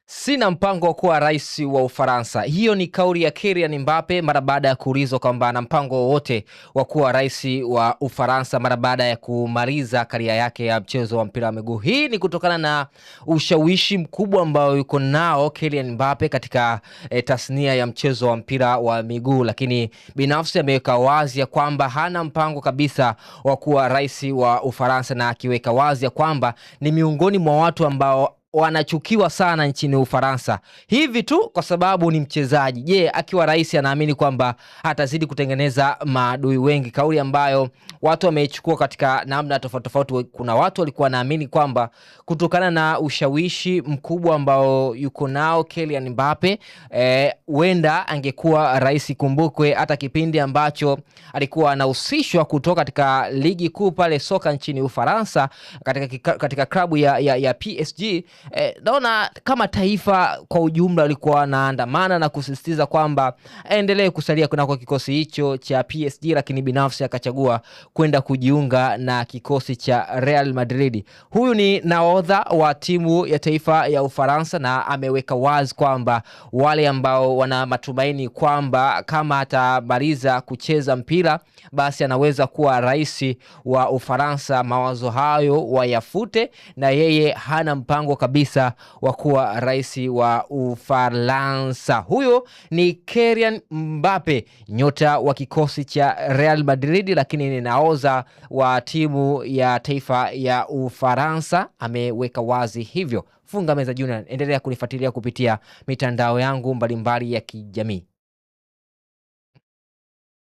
Sina mpango wa kuwa rais wa Ufaransa. Hiyo ni kauli ya Kylian Mbappe mara baada ya kuulizwa kwamba ana mpango wowote wa kuwa rais wa Ufaransa mara baada ya kumaliza karia yake ya mchezo wa mpira wa miguu. Hii ni kutokana na ushawishi mkubwa ambao yuko nao Kylian Mbappe katika tasnia ya mchezo wa mpira wa miguu, lakini binafsi ameweka wazi ya kwamba hana mpango kabisa wa kuwa rais wa Ufaransa, na akiweka wazi ya kwamba ni miongoni mwa watu ambao wanachukiwa sana nchini Ufaransa hivi tu kwa sababu ni mchezaji. Je, akiwa rais anaamini kwamba atazidi kutengeneza maadui wengi, kauli ambayo watu wameichukua katika namna tofauti tofauti. Kuna watu walikuwa naamini kwamba kutokana na ushawishi mkubwa ambao yuko nao Kylian Mbappe, huenda angekuwa rais. Kumbukwe hata kipindi ambacho alikuwa anahusishwa kutoka katika ligi kuu pale soka nchini Ufaransa katika klabu ya PSG, naona kama taifa kwa ujumla walikuwa wanaandamana na kusisitiza kwamba aendelee kusalia kunako kikosi hicho cha PSG, lakini binafsi akachagua kwenda kujiunga na kikosi cha Real Madrid. Huyu ni nahodha wa timu ya taifa ya Ufaransa, na ameweka wazi kwamba wale ambao wana matumaini kwamba kama atamaliza kucheza mpira basi anaweza kuwa rais wa Ufaransa, mawazo hayo wayafute, na yeye hana mpango kabisa wa kuwa rais wa Ufaransa. Huyo ni Kylian Mbappe, nyota wa kikosi cha Real Madrid, lakini ni nahodha wa timu ya taifa ya Ufaransa. Ameweka wazi hivyo. Funga Meza Junior, endelea kunifuatilia kupitia mitandao yangu mbalimbali ya kijamii.